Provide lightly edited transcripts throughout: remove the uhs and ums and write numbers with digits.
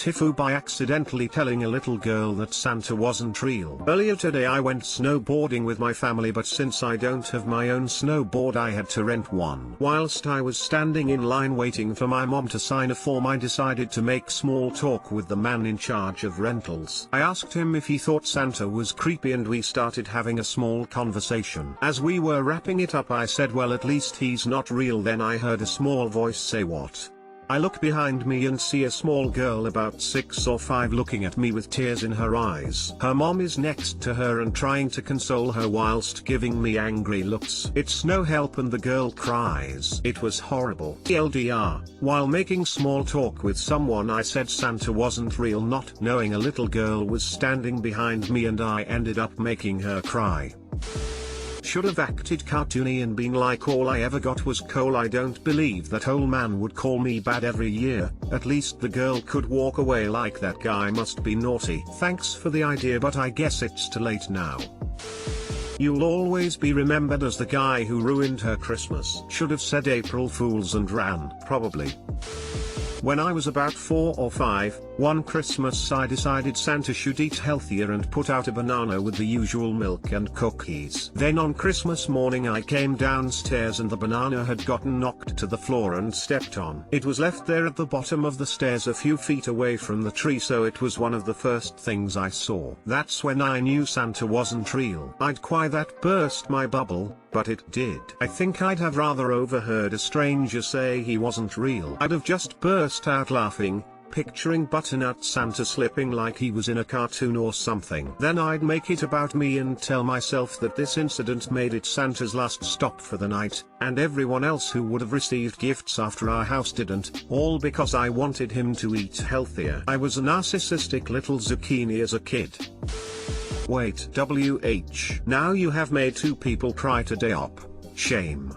TIFU by accidentally telling a little girl that Santa wasn't real. Earlier today I went snowboarding with my family, but since I don't have my own snowboard I had to rent one. Whilst I was standing in line waiting for my mom to sign a form, I decided to make small talk with the man in charge of rentals. I asked him if he thought Santa was creepy and we started having a small conversation. As we were wrapping it up I said, well, at least he's not real. Then I heard a small voice say, what? I look behind me and see a small girl about 6 or 5 looking at me with tears in her eyes. Her mom is next to her and trying to console her whilst giving me angry looks. It's no help and the girl cries. It was horrible. LDR, while making small talk with someone I said Santa wasn't real, not knowing a little girl was standing behind me and I ended up making her cry. Should have acted cartoony and been like, all I ever got was coal. I don't believe that old man would call me bad every year. At least the girl could walk away like that guy must be naughty. Thanks for the idea, but I guess it's too late now. You'll always be remembered as the guy who ruined her Christmas. Should have said April Fools and ran. Probably. When I was about 4 or 5, one Christmas I decided Santa should eat healthier and put out a banana with the usual milk and cookies. Then on Christmas morning I came downstairs and the banana had gotten knocked to the floor and stepped on. It was left there at the bottom of the stairs a few feet away from the tree, so it was one of the first things I saw. That's when I knew Santa wasn't real. I'd cry that burst my bubble, but it did. I think I'd have rather overheard a stranger say he wasn't real. I'd have just burst out laughing, picturing butternut Santa slipping like he was in a cartoon or something. Then I'd make it about me and tell myself that this incident made it Santa's last stop for the night, and everyone else who would have received gifts after our house didn't, all because I wanted him to eat healthier. I was a narcissistic little zucchini as a kid. Wait, WH. Now you have made 2 people cry today. Op. Shame.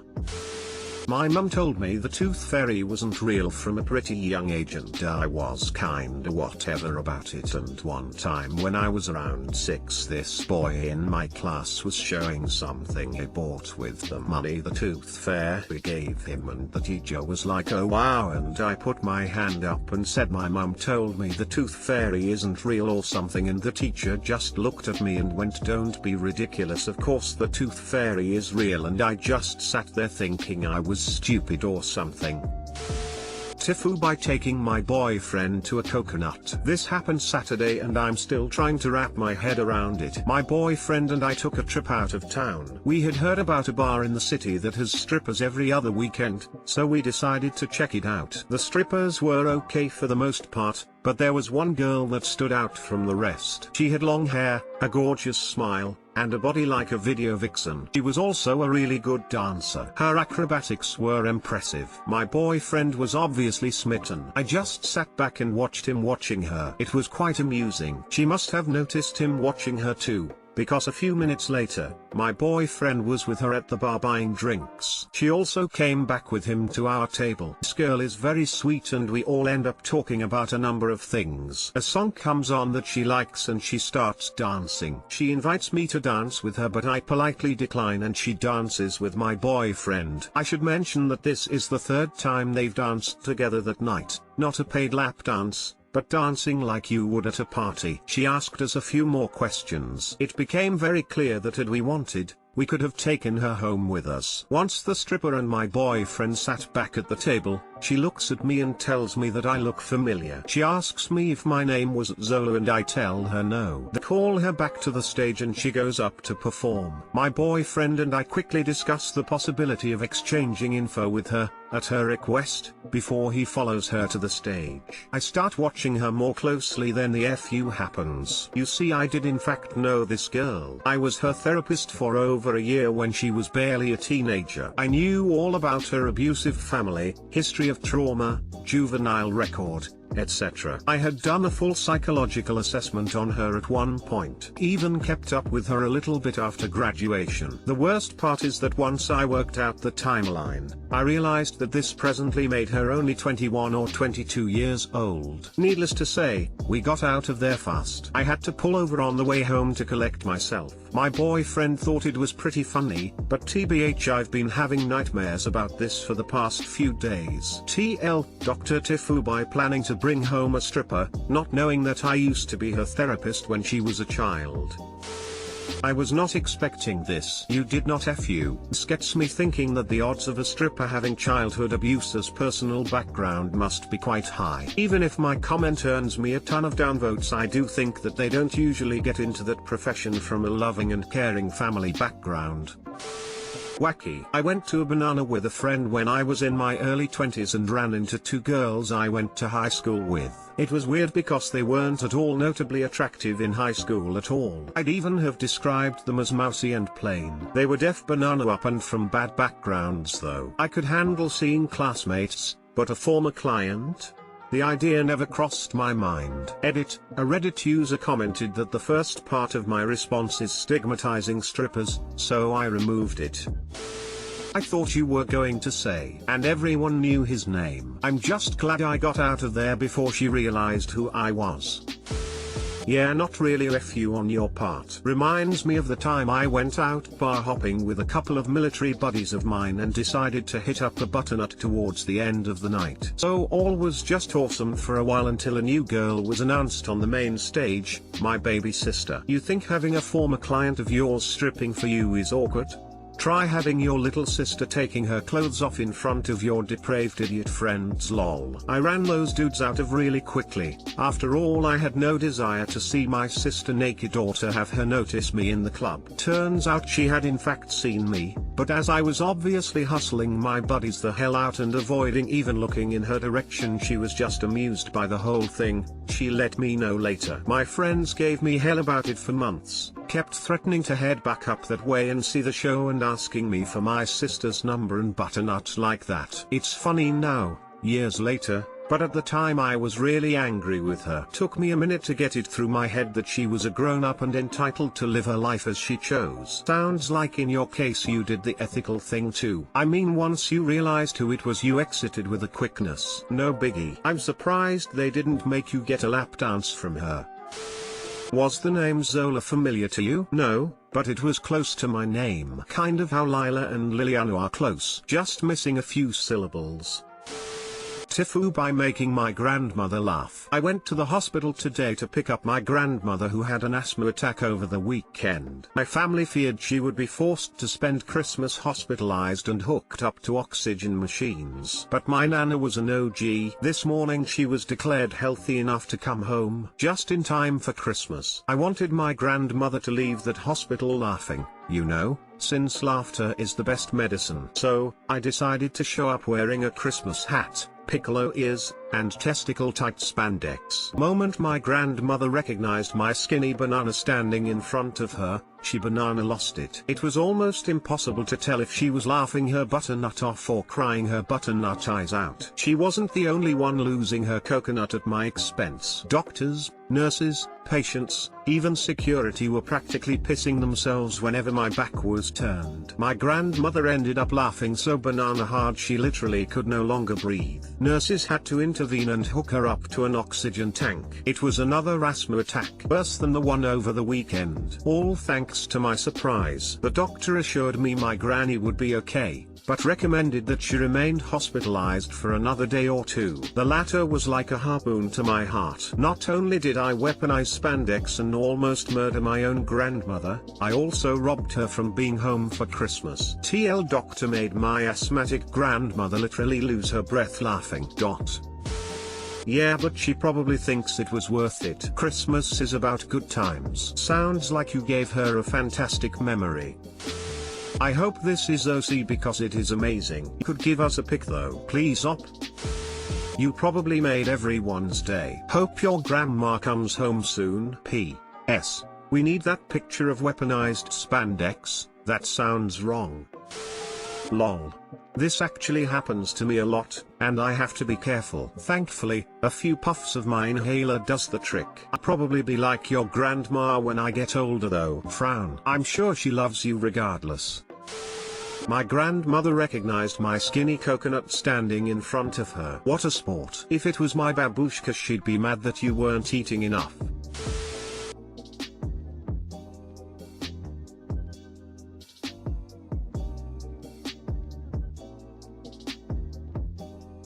My mum told me the tooth fairy wasn't real from a pretty young age and I was kinda whatever about it, and one time when I was around 6 this boy in my class was showing something he bought with the money the tooth fairy gave him and the teacher was like, oh wow, and I put my hand up and said my mum told me the tooth fairy isn't real or something, and the teacher just looked at me and went, don't be ridiculous, of course the tooth fairy is real, and I just sat there thinking I was stupid or something. TIFU by taking my boyfriend to a coconut. This happened Saturday and I'm still trying to wrap my head around it. My boyfriend and I took a trip out of town. We had heard about a bar in the city that has strippers every other weekend, so we decided to check it out. The strippers were okay for the most part, but there was one girl that stood out from the rest. She had long hair, a gorgeous smile, and a body like a video vixen. She was also a really good dancer. Her acrobatics were impressive. My boyfriend was obviously smitten. I just sat back and watched him watching her. It was quite amusing. She must have noticed him watching her too, because a few minutes later, my boyfriend was with her at the bar buying drinks. She also came back with him to our table. This girl is very sweet and we all end up talking about a number of things. A song comes on that she likes and she starts dancing. She invites me to dance with her, but I politely decline and she dances with my boyfriend. I should mention that this is the 3rd time they've danced together that night. Not a paid lap dance, but dancing like you would at a party. She asked us a few more questions. It became very clear that had we wanted, we could have taken her home with us. Once the stripper and my boyfriend sat back at the table, she looks at me and tells me that I look familiar. She asks me if my name was Zola and I tell her no. They call her back to the stage and she goes up to perform. My boyfriend and I quickly discuss the possibility of exchanging info with her, at her request, before he follows her to the stage. I start watching her more closely, then the FU happens. You see, I did in fact know this girl. I was her therapist for over a year when she was barely a teenager. I knew all about her abusive family, history of trauma, juvenile record, etc. I had done a full psychological assessment on her at one point. Even kept up with her a little bit after graduation. The worst part is that once I worked out the timeline, I realized that this presently made her only 21 or 22 years old. Needless to say, We got out of there fast. I had to pull over on the way home to collect myself. My boyfriend thought it was pretty funny, but TBH I've been having nightmares about this for the past few days. TL, Dr. TIFU By planning to bring home a stripper, not knowing that I used to be her therapist when she was a child. I was not expecting this. You did not FU. This gets me thinking that the odds of a stripper having childhood abuse as personal background must be quite high. Even if my comment earns me a ton of downvotes, I do think that they don't usually get into that profession from a loving and caring family background. Wacky. I went to a banana with a friend when I was in my early 20s and ran into two girls I went to high school with. It was weird because they weren't at all notably attractive in high school at all. I'd even have described them as mousy and plain. They were def banana up and from bad backgrounds though. I could handle seeing classmates, but a former client? The idea never crossed my mind. Edit, a Reddit user commented that the first part of my response is stigmatizing strippers, so I removed it. I thought you were going to say, and everyone knew his name. I'm just glad I got out of there before she realized who I was. Yeah, not really a FU on your part. Reminds me of the time I went out bar hopping with a couple of military buddies of mine and decided to hit up a butternut towards the end of the night. So all was just awesome for a while until a new girl was announced on the main stage, my baby sister. You think having a former client of yours stripping for you is awkward? Try having your little sister taking her clothes off in front of your depraved idiot friends lol. I ran those dudes out of really quickly. After all, I had no desire to see my sister naked or to have her notice me in the club. Turns out she had in fact seen me, but as I was obviously hustling my buddies the hell out and avoiding even looking in her direction, she was just amused by the whole thing. She let me know later. My friends gave me hell about it for months, kept threatening to head back up that way and see the show and asking me for my sister's number and butternut like that. It's funny now, years later, but at the time I was really angry with her. Took me a minute to get it through my head that she was a grown-up and entitled to live her life as she chose. Sounds like in your case you did the ethical thing too. I mean, once you realized who it was, you exited with a quickness. No biggie. I'm surprised they didn't make you get a lap dance from her. Was the name Zola familiar to you? No, but it was close to my name. Kind of how Lila and Liliana are close, just missing a few syllables. TIFU by making my grandmother laugh. I went to the hospital today to pick up my grandmother who had an asthma attack over the weekend. My family feared she would be forced to spend Christmas hospitalized and hooked up to oxygen machines. But my nana was an OG. This morning she was declared healthy enough to come home just in time for Christmas. I wanted my grandmother to leave that hospital laughing, you know, since laughter is the best medicine. So, I decided to show up wearing a Christmas hat, piccolo ears, and testicle-tight spandex. Moment my grandmother recognized my skinny banana standing in front of her, she banana lost it. It was almost impossible to tell if she was laughing her butternut off or crying her butternut eyes out. She wasn't the only one losing her coconut at my expense. Doctors, nurses, patients, even security were practically pissing themselves whenever my back was turned. My grandmother ended up laughing so banana hard she literally could no longer breathe. Nurses had to intervene and hook her up to an oxygen tank. It was another asthma attack, worse than the one over the weekend. All thanks to my surprise. The doctor assured me my granny would be okay, but recommended that she remained hospitalized for another day or two. The latter was like a harpoon to my heart. Not only did I weaponize spandex and almost murder my own grandmother, I also robbed her from being home for Christmas. TL doctor made my asthmatic grandmother literally lose her breath laughing. Yeah, but she probably thinks it was worth it. Christmas is about good times. Sounds like you gave her a fantastic memory. I hope this is OC because it is amazing. You could give us a pic though, please op. You probably made everyone's day. Hope your grandma comes home soon. P.S. We need that picture of weaponized spandex. That sounds wrong. Lol. This actually happens to me a lot, and I have to be careful. Thankfully, a few puffs of my inhaler does the trick. I'll probably be like your grandma when I get older though. Frown. I'm sure she loves you regardless. My grandmother recognized my skinny coconut standing in front of her. What a sport. If it was my babushka, she'd be mad that you weren't eating enough.